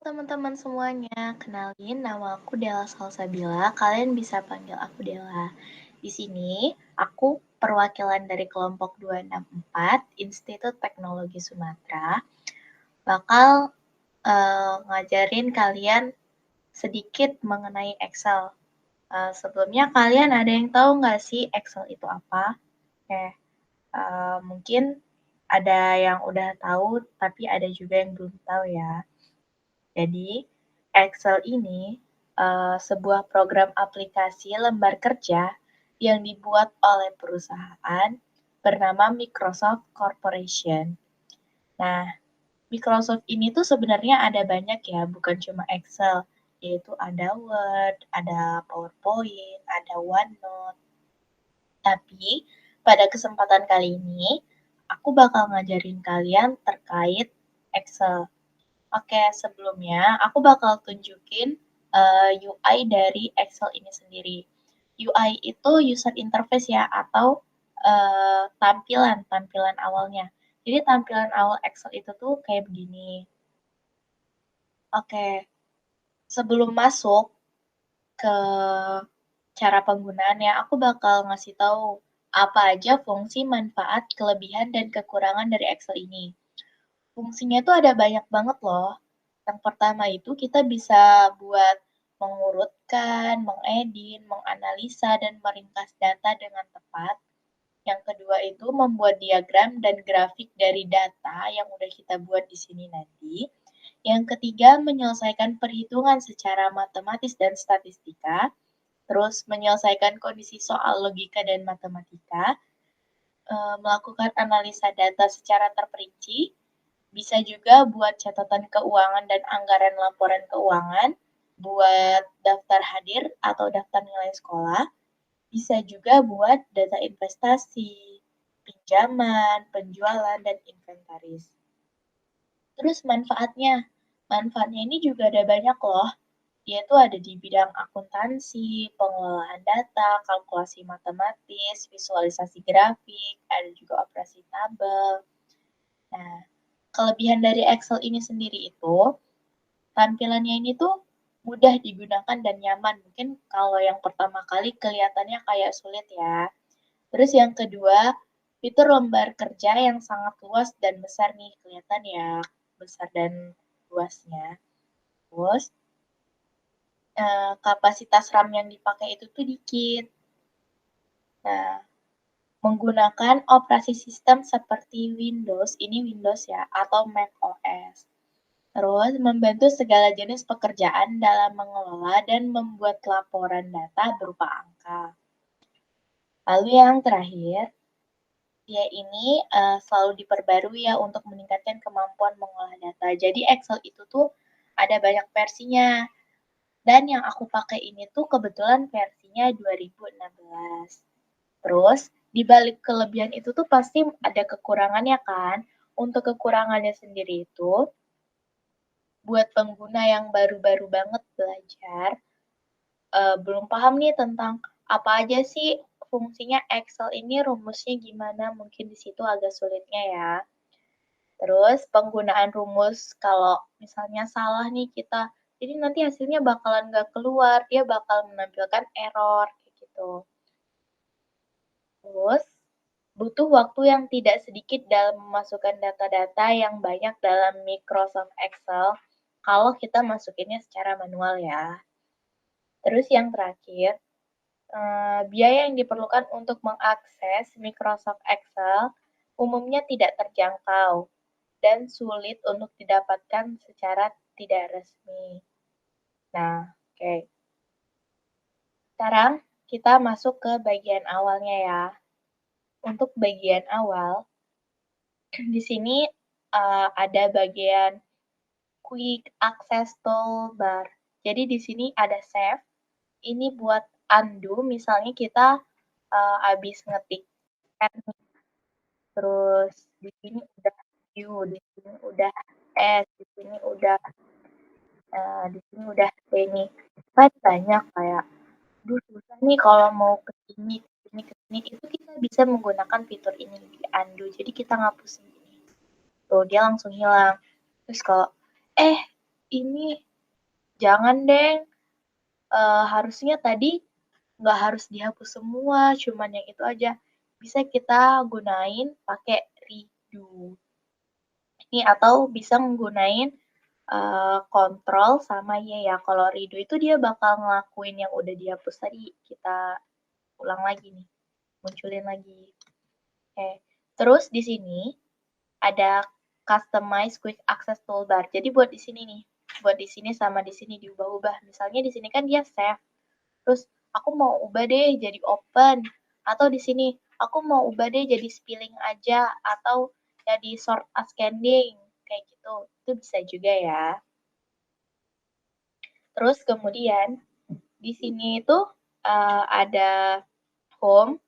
Teman-teman semuanya, kenalin nama aku Della Salsabila. Kalian bisa panggil aku Della. Di sini aku perwakilan dari kelompok 264 Institut Teknologi Sumatera bakal ngajarin kalian sedikit mengenai Excel. Sebelumnya kalian ada yang tahu nggak sih Excel itu apa? Mungkin ada yang udah tahu, tapi ada juga yang belum tahu ya. Jadi, Excel ini sebuah program aplikasi lembar kerja yang dibuat oleh perusahaan bernama Microsoft Corporation. Nah, Microsoft ini tuh sebenarnya ada banyak ya, bukan cuma Excel, yaitu ada Word, ada PowerPoint, ada OneNote. Tapi pada kesempatan kali ini, aku bakal ngajarin kalian terkait Excel. Oke, sebelumnya aku bakal tunjukin UI dari Excel ini sendiri. UI itu user interface ya, atau tampilan awalnya. Jadi tampilan awal Excel itu tuh kayak begini. Oke, sebelum masuk ke cara penggunaannya, aku bakal ngasih tahu apa aja fungsi, manfaat, kelebihan, dan kekurangan dari Excel ini. Fungsinya tuh ada banyak banget loh. Yang pertama itu kita bisa buat mengurutkan, mengedit, menganalisa, dan meringkas data dengan tepat. Yang kedua itu membuat diagram dan grafik dari data yang udah kita buat di sini nanti. Yang ketiga, menyelesaikan perhitungan secara matematis dan statistika. Terus menyelesaikan kondisi soal logika dan matematika. Melakukan analisa data secara terperinci, bisa juga buat catatan keuangan dan anggaran laporan keuangan, buat daftar hadir atau daftar nilai sekolah, bisa juga buat data investasi, pinjaman, penjualan, dan inventaris. Terus manfaatnya ini juga ada banyak loh. Dia tuh ada di bidang akuntansi, pengelolaan data, kalkulasi matematis, visualisasi grafik, ada juga operasi tabel. Nah, kelebihan dari Excel ini sendiri itu, tampilannya ini tuh mudah digunakan dan nyaman. Mungkin kalau yang pertama kali kelihatannya kayak sulit ya. Terus yang kedua, fitur lembar kerja yang sangat luas dan besar nih, kelihatan ya, besar dan luasnya. Terus, kapasitas RAM yang dipakai itu tuh dikit. Nah, menggunakan operasi sistem seperti Windows, ini Windows ya, atau Mac OS. Terus, membantu segala jenis pekerjaan dalam mengelola dan membuat laporan data berupa angka. Lalu yang terakhir, dia ini selalu diperbarui ya untuk meningkatkan kemampuan mengolah data. Jadi Excel itu tuh ada banyak versinya. Dan yang aku pakai ini tuh kebetulan versinya 2016. Terus, di balik kelebihan itu tuh pasti ada kekurangannya kan. Untuk kekurangannya sendiri itu, buat pengguna yang baru-baru banget belajar, belum paham nih tentang apa aja sih fungsinya Excel ini, rumusnya gimana, mungkin di situ agak sulitnya ya. Terus penggunaan rumus kalau misalnya salah nih kita, jadi nanti hasilnya bakalan nggak keluar, dia bakal menampilkan error, kayak gitu. Terus, butuh waktu yang tidak sedikit dalam memasukkan data-data yang banyak dalam Microsoft Excel kalau kita masukinnya secara manual ya. Terus yang terakhir, biaya yang diperlukan untuk mengakses Microsoft Excel umumnya tidak terjangkau dan sulit untuk didapatkan secara tidak resmi. Nah, oke. Sekarang kita masuk ke bagian awalnya ya. Untuk bagian awal, di sini ada bagian Quick Access Toolbar. Jadi di sini ada save. Ini buat undo, misalnya kita habis ngetik N, terus di sini udah U, di sini udah S, di sini udah T nih. Kan banyak kayak, duh susah nih kalau mau ke sini, ke sini, itu kita bisa menggunakan fitur ini di undo. Jadi kita ngapus ini. Tuh, dia langsung hilang. Terus kalau, ini jangan deh, harusnya tadi nggak harus dihapus semua, cuman yang itu aja. Bisa kita gunain pakai redo. Ini atau bisa nggunain, kontrol sama Y ya. Kalau redo itu dia bakal ngelakuin yang udah dihapus tadi, kita ulang lagi nih, munculin lagi. Oke, terus di sini ada customize quick access toolbar. Jadi buat di sini nih, buat di sini sama di sini diubah-ubah. Misalnya di sini kan dia save, terus aku mau ubah deh jadi open, atau di sini aku mau ubah deh jadi spilling aja, atau jadi sort ascending, kayak gitu. Itu bisa juga ya. Terus kemudian di sini itu ada home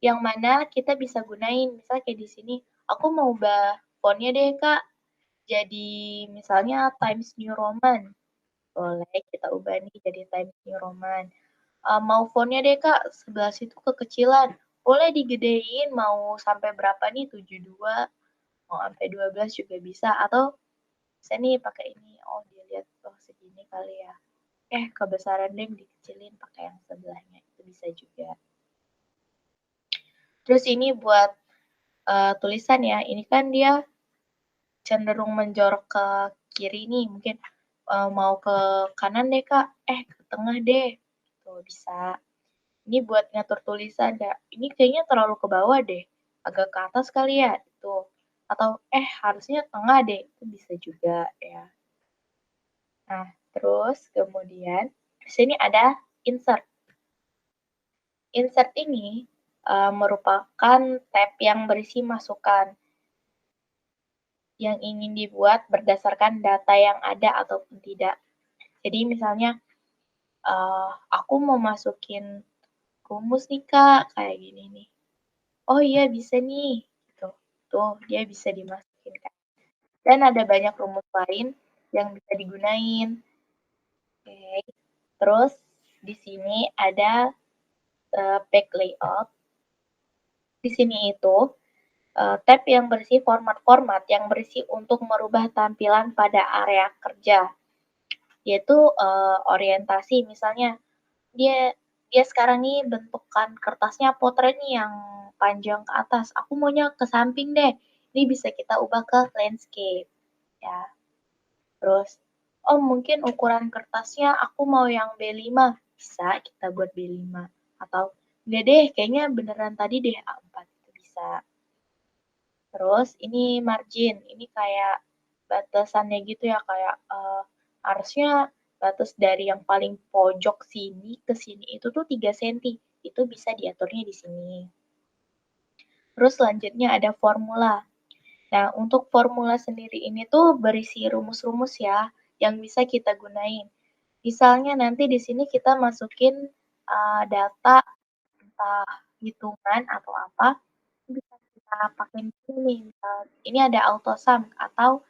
yang mana kita bisa gunain. Misal kayak di sini, aku mau ubah fontnya deh Kak, jadi misalnya Times New Roman. Boleh kita ubah nih jadi Times New Roman. Mau fontnya deh Kak, sebelah situ kekecilan. Boleh digedein mau sampai berapa nih, 72, mau sampai 12 juga bisa. Atau bisa nih pakai ini, oh dilihat, oh segini kali ya. Kebesaran deh dikecilin pakai yang sebelahnya, itu bisa juga. Terus ini buat tulisan ya, ini kan dia cenderung menjorok ke kiri nih, mungkin mau ke kanan deh kak, ke tengah deh, tuh bisa. Ini buat ngatur tulisan ya, ini kayaknya terlalu ke bawah deh, agak ke atas kali ya, itu. Atau harusnya tengah deh, itu bisa juga ya. Nah, terus kemudian di sini ada insert. Insert ini merupakan tab yang berisi masukan yang ingin dibuat berdasarkan data yang ada ataupun tidak. Jadi misalnya, aku mau masukin rumus nih Kak, kayak gini nih. Oh iya bisa nih, gitu. Tuh, dia bisa dimasukin Kak. Dan ada banyak rumus lain yang bisa digunain. Oke. Terus di sini ada back layout. Di sini itu tab yang berisi format-format yang berisi untuk merubah tampilan pada area kerja, yaitu orientasi. Misalnya dia dia sekarang nih bentukan kertasnya potret nih yang panjang ke atas. Aku maunya ke samping deh. Ini bisa kita ubah ke landscape ya. Terus mungkin ukuran kertasnya aku mau yang B5. Bisa kita buat B5 atau enggak deh, kayaknya beneran tadi deh A4 itu bisa. Terus ini margin, ini kayak batasannya gitu ya, kayak harusnya batas dari yang paling pojok sini ke sini itu tuh 3 senti. Itu bisa diaturnya di sini. Terus selanjutnya ada formula. Nah, untuk formula sendiri ini tuh berisi rumus-rumus ya yang bisa kita gunain. Misalnya nanti di sini kita masukin data entah hitungan atau apa, bisa kita pakai di sini. Misal ini ada auto sum atau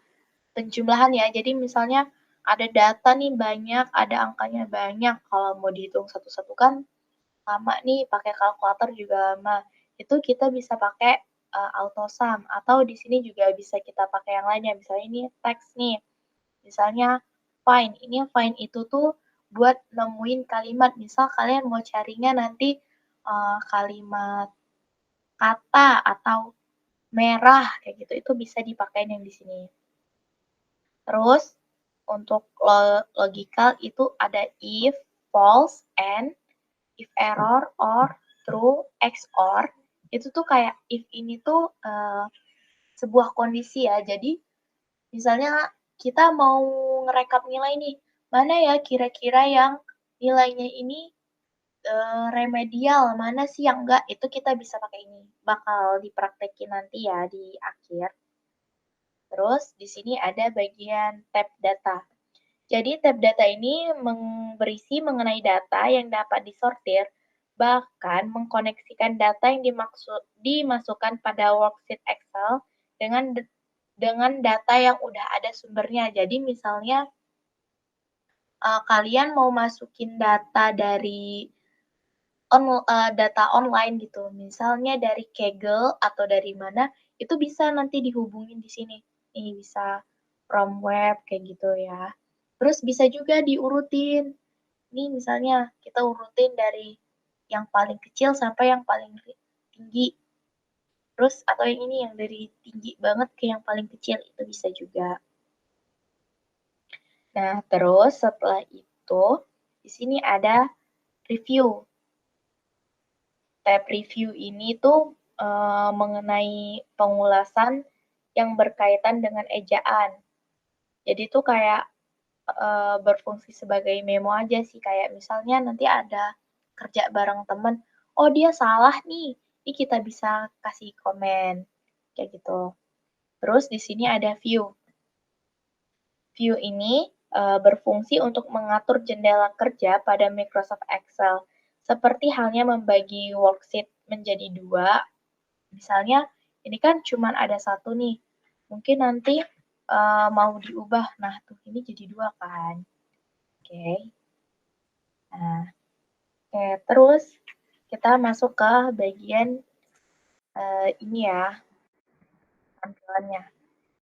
penjumlahan ya. Jadi misalnya ada data nih banyak, ada angkanya banyak. Kalau mau dihitung satu-satu kan lama nih, pakai kalkulator juga lama. Itu kita bisa pakai auto sum atau di sini juga bisa kita pakai yang lainnya. Misalnya ini teks nih. Misalnya find. Ini find itu tuh buat nemuin kalimat. Misal kalian mau carinya nanti kalimat kata atau merah kayak gitu. Itu bisa dipakai yang di sini. Terus untuk logical itu ada if, false, and, if error, or, true, XOR. Itu tuh kayak if ini tuh sebuah kondisi ya. Jadi misalnya kita mau ngerekap nilai nih, mana ya kira-kira yang nilainya ini remedial, mana sih yang enggak, itu kita bisa pakai ini. Bakal dipraktekin nanti ya di akhir. Terus di sini ada bagian tab data. Jadi tab data ini berisi mengenai data yang dapat disortir, bahkan mengkoneksikan data yang dimasukkan pada worksheet Excel dengan data yang udah ada sumbernya. Jadi misalnya kalian mau masukin data dari data online gitu, misalnya dari Kaggle atau dari mana, itu bisa nanti dihubungin di sini. Ini bisa from web kayak gitu ya. Terus bisa juga diurutin. Ini misalnya kita urutin dari yang paling kecil sampai yang paling tinggi. Terus atau yang ini yang dari tinggi banget ke yang paling kecil itu bisa juga. Nah, terus setelah itu di sini ada review. Tab review ini tuh mengenai pengulasan yang berkaitan dengan ejaan. Jadi tuh kayak berfungsi sebagai memo aja sih, kayak misalnya nanti ada kerja bareng temen, oh dia salah nih, ini kita bisa kasih komen, kayak gitu. Terus di sini ada view. View ini berfungsi untuk mengatur jendela kerja pada Microsoft Excel, seperti halnya membagi worksheet menjadi dua. Misalnya, ini kan cuma ada satu nih, mungkin nanti mau diubah, nah tuh ini jadi dua kan. Oke. Nah, oke, terus kita masuk ke bagian ini ya, tampilannya.